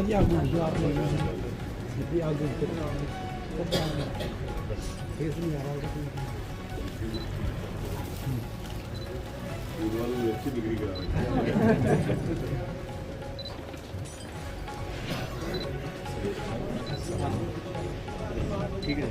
या जो आप लोग आगे फेस नहीं आ रहा अच्छी डिग्री करा ठीक है।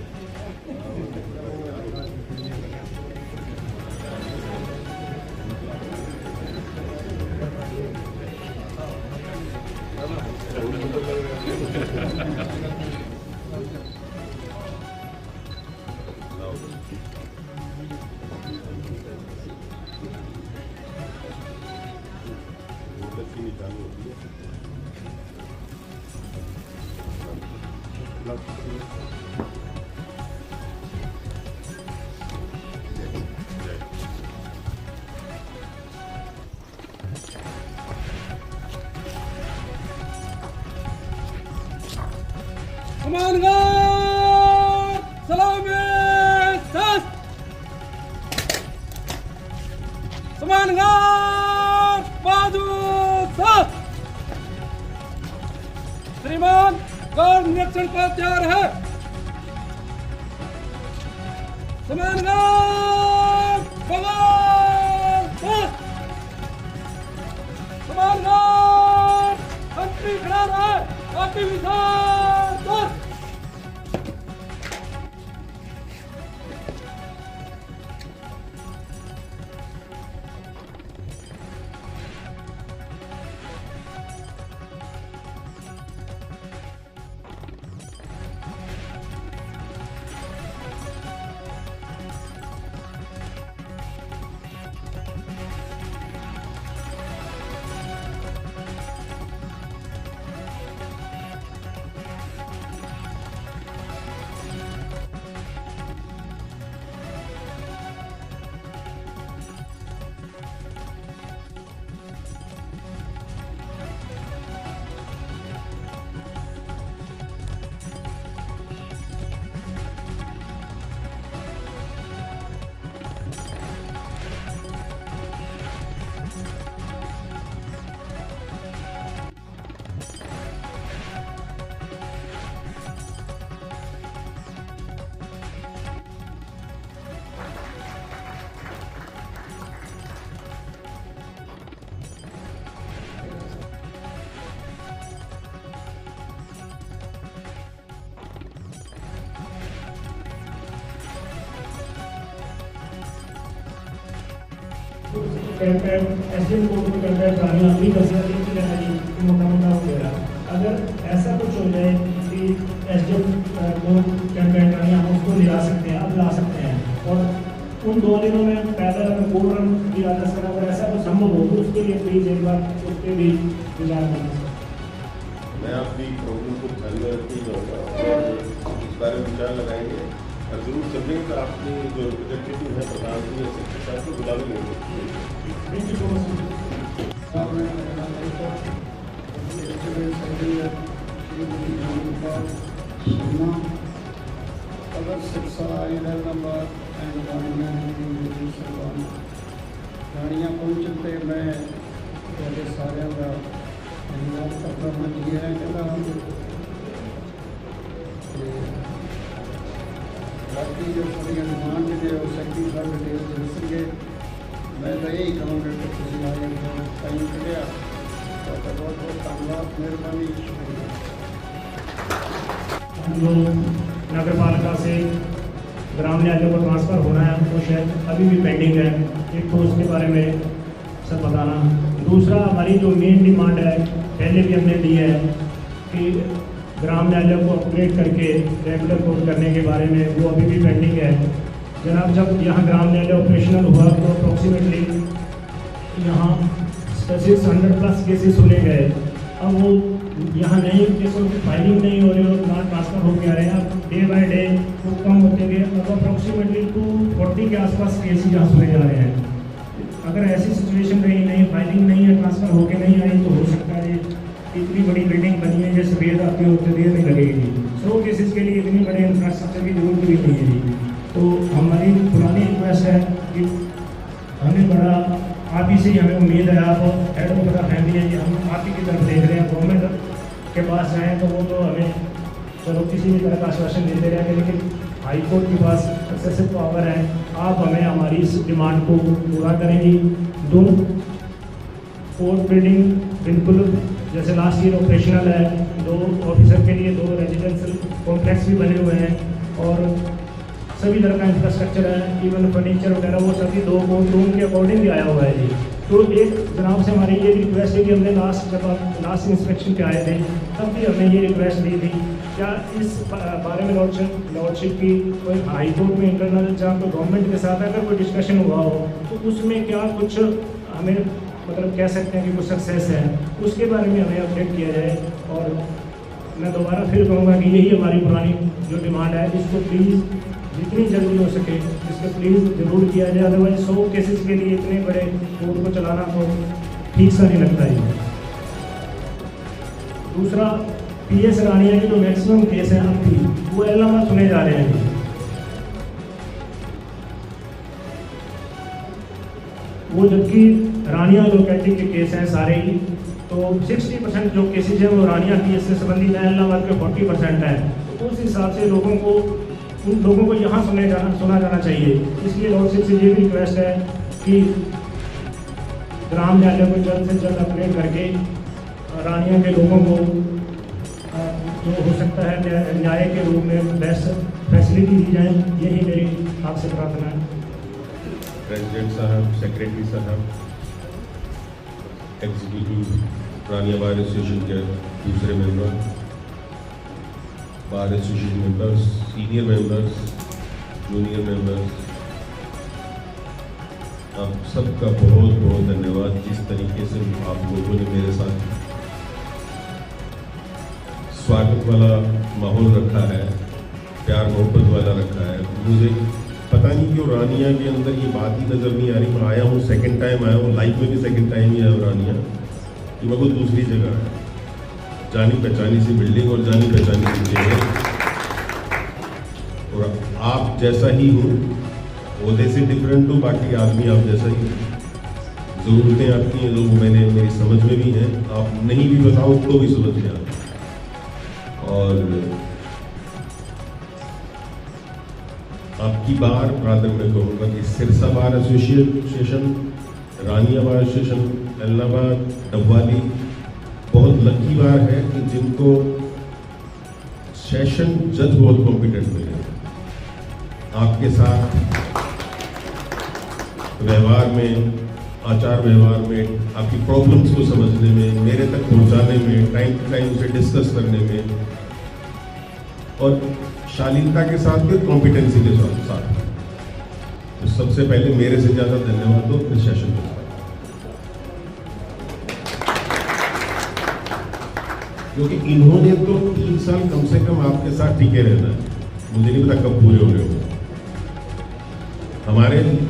श्रीमान गौर निरीक्षण पर तैयार है। मंत्री खड़ा रहे, काफी विशाल कैंपेन एसडीएम कोर्ट में कैंपेन गाड़ियाँ भी कर सकती हैं कि नहीं मोटा मोटा वगैरह। अगर ऐसा कुछ हो जाए कि एसडीएम कोर्ट कैंपेन गाड़ियाँ हम उसको ले आ सकते हैं, अब ला सकते हैं और उन 2 दिनों में पैदल अगर कोर्ट रन किया जा सकता है, अगर ऐसा कुछ संभव हो तो उसके लिए प्लीज एक बार उसके भी विचार करना। मैं आपकी प्रॉब्लम को ध्यान में रखते जाऊँगा, इस बारे में विचार लगाएंगे और जरूर समझेंगे कि आपने जो रिप्रेजेंटेटिव है प्रधान जी या सेक्रेटरी साहब को बुला लेंगे। Thank you so much. अगर शिक्षा गाड़ियाँ पहुँचते मैं सारे का धन्यवाद करता मैं जी है बाकी जो थोड़ी डिमांड जो सेक्रेटरी साहब डिटेल दसेंगे मैं तो यही कहूँगा कि तुम आए टाइम करिया तो बहुत बहुत धन्यवाद मेहरबानी हम लोग नगर पालिका से ग्राम न्यायालय को ट्रांसफ़र होना है तो शायद अभी भी पेंडिंग है, एक तो उसके बारे में सब बताना। दूसरा हमारी जो मेन डिमांड है पहले भी हमने दी है कि ग्राम न्यायालय को अपग्रेड करके रेगुलर कोर्ट करने के बारे में, वो अभी भी पेंडिंग है। जनाब जब यहाँ ग्राम न्यायालय ऑपरेशनल हुआ तो अप्रोक्सीमेटली यहाँ 100+ केसेस सुने गए। अब वो यहाँ नहीं केसों की फाइलिंग नहीं हो रही और ना ट्रांसफ़र हो के आ रहे हैं। अब डे बाय डे वो कम होते गए, अब अप्रोक्सीमेटली 240 के आसपास केस यहाँ सुने जा रहे हैं। अगर ऐसी सिचुएशन रही, नहीं फाइलिंग नहीं है, ट्रांसफ़र होके नहीं आई, तो हो सकता है इतनी बड़ी बिल्डिंग बनी है जैसे सफेद आपके होते देर नहीं लगेगी। 100 केसेस के लिए इतनी बड़े इंफ्रास्ट्रक्चर की जरूरत भी नहीं है। तो हमारी पुरानी रिक्वेस्ट है कि हमें बड़ा आप ही से हमें उम्मीद है, आप हेड ऑफ द फैमिली है, हम आप ही की तरफ देख रहे हैं। गवर्नमेंट के पास जाएँ तो वो तो हमें चलो किसी भी तरह का आश्वासन देते रहेंगे, लेकिन हाई कोर्ट के पास एक्सेसिव पावर है। आप हमें हमारी इस डिमांड को पूरा करेंगी। दो कोर्ट बिल्डिंग बिल्कुल जैसे लास्ट ईयर ऑपरेशनल है, 2 ऑफिसर के लिए 2 रेजिडेंशियल कॉम्प्लेक्स भी बने हुए हैं और सभी तरह का इंफ्रास्ट्रक्चर है, इवन फर्नीचर वगैरह वो सभी 2 कोर्ट रूम के अकॉर्डिंग भी आया हुआ है जी। तो एक जनाब से हमारी ये रिक्वेस्ट है कि हमने जब आप लास्ट इंस्पेक्शन पे आए थे तब भी हमने ये रिक्वेस्ट दी थी, क्या इस बारे में लॉर्डशिप की कोई हाई कोर्ट में इंटरनल जहाँ पर गवर्नमेंट के साथ अगर कोई डिस्कशन हुआ हो तो उसमें क्या कुछ हमें मतलब कह सकते हैं कि कुछ सक्सेस है, उसके बारे में हमें अपडेट किया जाए। और मैं दोबारा फिर कहूँगा कि यही हमारी पुरानी जो डिमांड है, इसको प्लीज़ जितनी जल्दी हो सके इसको प्लीज़ ज़रूर किया जाए। अदरवाइज 100 केसेस के लिए इतने बड़े कोर्ट को चलाना तो ठीक सा नहीं लगता है। दूसरा, PS रानिया के जो मैक्सिमम केस हैं अब भी वो इलाहाबाद सुने जा रहे हैं। वो जबकि रानिया लोकेलिटी के केस हैं सारे ही, तो 60% जो केसेज हैं वो रानिया PS से संबंधित है, इलाहाबाद के 40% है। तो उस हिसाब से उन लोगों को यहाँ सुना जाना चाहिए। इसलिए लॉर्डशिप से ये भी रिक्वेस्ट है कि ग्राम न्यायालय को जल्द से जल्द अपडेट करके रानिया के लोगों को जो हो सकता है न्याय के रूप में बेस्ट फैसिलिटी दी जाए, यही मेरी आपसे प्रार्थना है। प्रेसिडेंट साहब, सेक्रेटरी साहब, एग्जीक्यूटिव रानिया बार एसोसिएशन के दूसरे member, bar association members, senior members, junior members, आप सबका बहुत बहुत धन्यवाद। जिस तरीके से आप लोगों ने मेरे साथ स्वागत वाला माहौल रखा है, प्यार मोहब्बत वाला रखा है, मुझे पता नहीं क्यों रानिया के अंदर ये बात ही नज़र नहीं आ रही। मैं आया हूँ, सेकंड टाइम आया हूँ, लाइफ में भी सेकंड टाइम ही आया हूँ रानिया, कि मैं कोई दूसरी जगह है। जानी पहचानी सी बिल्डिंग और जानी पहचानी सी जगह, और आप जैसा ही हूँ, ओहदे से डिफरेंट हूँ, बाकी आदमी आप जैसा ही हूँ। ज़रूरतें आपकी हैं जो मैंने मेरी समझ में भी हैं, आप नहीं भी बताओ तो भी समझ में आती। और आपकी बार रादर मैं कहूँगा कि सिरसा बार एसोसिएशन, रानिया बार एसोसिएशन, इलाहाबाद, डबवाली बहुत लकी बार है कि जिनको सेशन जज बहुत कॉम्पिटेंट मिले। आपके साथ व्यवहार में, आचार व्यवहार में, आपकी प्रॉब्लम्स को समझने में, मेरे तक पहुंचाने में, टाइम टू टाइम उसे डिस्कस करने में, और शालीनता के साथ फिर कॉम्पिटेंसी के साथ। तो सबसे पहले मेरे से ज़्यादा धन्यवाद दो इस सेशन के साथ, क्योंकि इन्होंने तो 3 साल कम से कम आपके साथ टिके रहना है। मुझे नहीं पता कब पूरे हो रहे हो।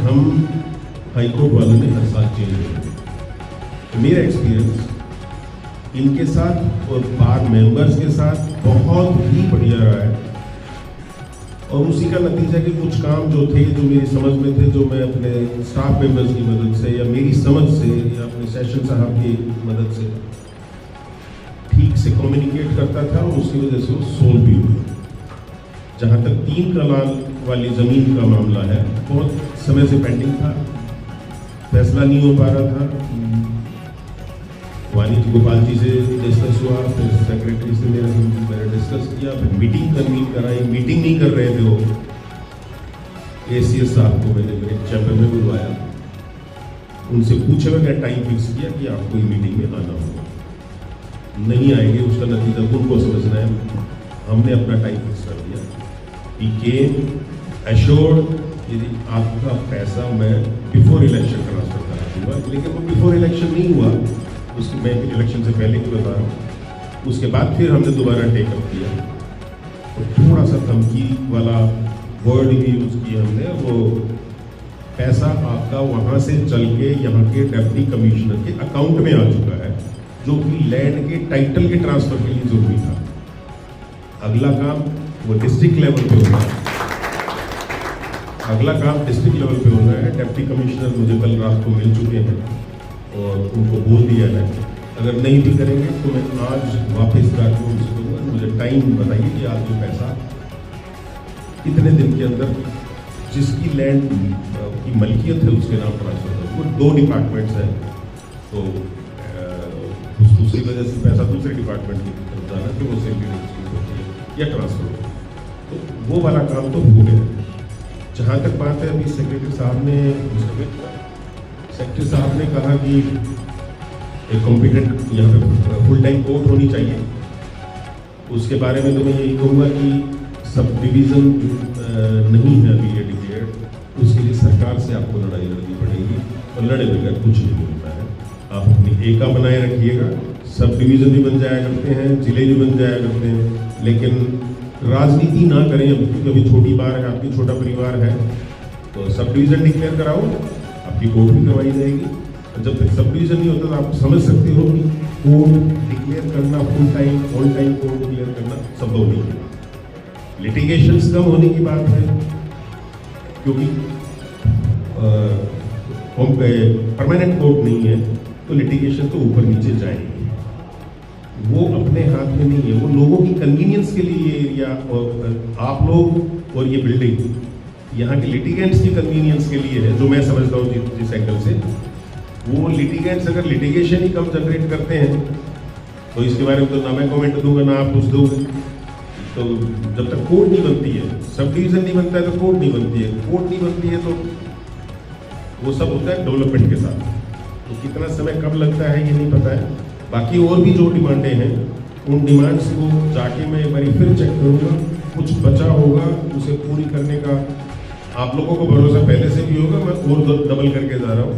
हम हाईकोर्ट वालों ने हर साल चेंज किया। मेरा एक्सपीरियंस इनके साथ और बार मेंबर्स के साथ बहुत ही बढ़िया रहा है, और उसी का नतीजा कि कुछ काम जो थे, जो मेरी समझ में थे, जो मैं अपने स्टाफ मेंबर्स की मदद से या मेरी समझ से या अपने सेशन साहब की मदद से ठीक से कम्युनिकेट करता था, और उसकी वजह से वो सोल्व भी हुई। जहाँ तक 3 कनाल वाली ज़मीन का मामला है, बहुत समय से पेंडिंग था, फैसला नहीं हो पा रहा था। वाणिज्य गोपाल जी से डिस्कस हुआ, फिर सेक्रेटरी से मैंने डिस्कस किया, फिर मीटिंग कन्वीन कराई। मीटिंग नहीं कर रहे थे वो, ACS साहब को मैंने मेरे चैम्बर में बुलवाया, उनसे पूछा, मैंने टाइम फिक्स किया कि आपको ये मीटिंग में आना होगा। नहीं आएंगे, उसका नतीजा उनको समझना है। हमने अपना टाइम फिक्स कर दिया। ही केम एश्योर्ड कि आपका पैसा मैं बिफोर इलेक्शन ट्रांसफर करा दूँगा, लेकिन वो बिफोर इलेक्शन नहीं हुआ। उसकी मैं इलेक्शन से पहले की बता रहा हूँ। उसके बाद फिर हमने दोबारा टेकअप किया, और थोड़ा सा धमकी वाला वर्ड भी यूज़ किया हमने। वो पैसा आपका वहाँ से चल के यहाँ के डिप्टी कमिश्नर के अकाउंट में आ चुका है, जो कि लैंड के टाइटल के ट्रांसफर के लिए जरूरी था। अगला काम वो डिस्ट्रिक्ट लेवल पे होना है। अगला काम डिस्ट्रिक्ट लेवल पे होना है। डिप्टी कमिश्नर मुझे कल रात को मिल चुके हैं, और उनको बोल दिया है अगर नहीं भी करेंगे तो मैं आज वापस जाकर उनसे कहूँगा, मुझे टाइम बताइए कि आप जो पैसा कितने दिन के अंदर जिसकी लैंड की मलकियत है उसके नाम ट्रांसफर करो। वो 2 डिपार्टमेंट्स हैं, तो उसी वजह से पैसा दूसरे डिपार्टमेंट की तरफ जाना कि वो सेफ्टी रजिस्ट्री होती है या ट्रांसफर हो, तो वो वाला काम तो हो गया। जहाँ तक बात है, अभी सेक्रेटरी साहब ने कहा कि एक कॉम्पिटेंट यहाँ पे फुल टाइम कोर्ट होनी चाहिए। उसके बारे में तो मैं यही कहूँगा कि सब डिवीज़न नहीं है अभी ये डिक्लेयर्ड, उसके लिए सरकार से आपको लड़ाई लड़नी पड़ेगी और लड़े बगैर कुछ नहीं मिलता है। आप अपनी एका बनाए रखिएगा, सब डिवीज़न भी बन जाया करते हैं, जिले भी बन जाया करते हैं, लेकिन राजनीति ना करें। अब क्योंकि अभी छोटी बार है, आपकी छोटा परिवार है, तो सब डिवीज़न डिक्लेयर कराओ, आपकी कोर्ट भी करवाई जाएगी। जब तक सब डिवीज़न नहीं होता तो आप समझ सकते हो कि कोर्ट डिक्लेयर करना, full time all time court declare करना संभव नहीं है। लिटिगेशंस कम होने की बात है, क्योंकि परमानेंट कोर्ट नहीं है, तो लिटिगेशन तो ऊपर नीचे जाएगी। वो अपने हाथ में नहीं है, वो लोगों की कन्वीनियंस के लिए ये एरिया और आप लोग और ये बिल्डिंग यहाँ के लिटिगेंट्स की कन्वीनियंस के लिए है, जो मैं समझता हूँ जिस एंगल से। वो लिटिगेंट्स अगर लिटिगेशन ही कम जनरेट करते हैं तो इसके बारे में तो ना मैं कमेंट दूंगा ना आप कुछ दोगे। तो जब तक कोर्ट नहीं बनती है, सब डिवीज़न नहीं बनता है तो कोर्ट नहीं बनती है, कोर्ट नहीं बनती है तो वो सब होता है डेवलपमेंट के साथ। तो कितना समय कब लगता है ये नहीं पता है। बाकी और भी जो डिमांडें हैं, उन डिमांड्स को जाके मैं एक बार फिर चेक करूँगा, कुछ बचा होगा उसे पूरी करने का आप लोगों को भरोसा पहले से भी होगा। मैं और डबल करके जा रहा हूँ,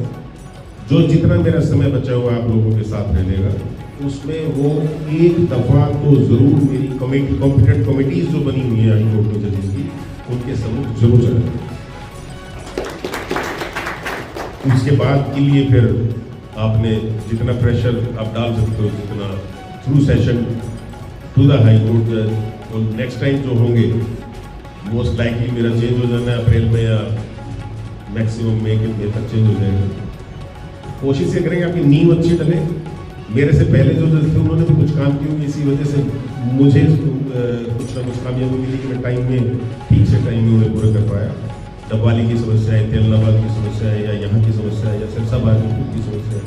जो जितना मेरा समय बचा हुआ आप लोगों के साथ रहने का, उसमें वो एक दफ़ा तो ज़रूर मेरी कॉम्पिटेंट कमिटीज़ जो बनी हुई है हाई कोर्ट में जजेस की, उनके सम्मुख जरूर जाए। उसके बाद के लिए फिर आपने जितना प्रेशर आप डाल सकते हो, जितना through session to the high court जज, और नेक्स्ट टाइम जो होंगे मोस्ट लाइकली मेरा चेंज हो जाना है अप्रैल में या मैक्सिमम मई के तक चेंज हो जाएगा। कोशिश ये करेंगे आपकी नींव अच्छी डले। मेरे से पहले जो जज थे उन्होंने भी कुछ काम किए होंगे, इसी वजह से मुझे कुछ ना कुछ कामयाबी मिली कि मैं टाइम में ठीक से टाइम में उन्हें पूरा कर पाया। डबवाली की समस्या है, तेलनाबाद की समस्या है, या यहाँ की समस्या है, या सिरसाबाद की समस्या है,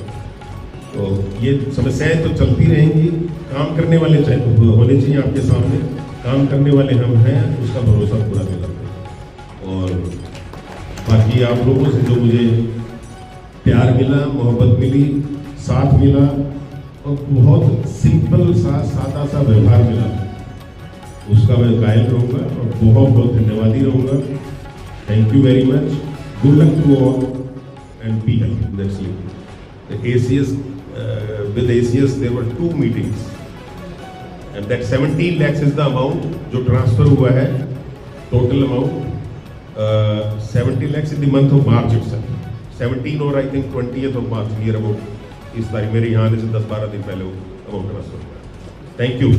तो ये समस्याएं तो चलती रहेंगी। काम करने वाले होने चाहिए आपके सामने, काम करने वाले हम हैं, उसका भरोसा पूरा दिलाते। और बाकी आप लोगों से जो मुझे प्यार मिला, मोहब्बत मिली, साथ मिला और बहुत सिंपल सा सादा सा व्यवहार मिला, उसका मैं कायल रहूँगा और बहुत बहुत धन्यवादी रहूँगा। Thank you very much. Good luck to all and be happy. That's it. The ACS, with ACS there were 2 meetings and that 17 lakhs is the amount जो transfer हुआ है, total amount 70 lakhs in the month of March itself. 17 और I think 20th of March near about इस तारीख मेरे यहाँ आने से 10-12 दिन पहले वो अमाउंट ट्रांसफर हुआ है। Thank you.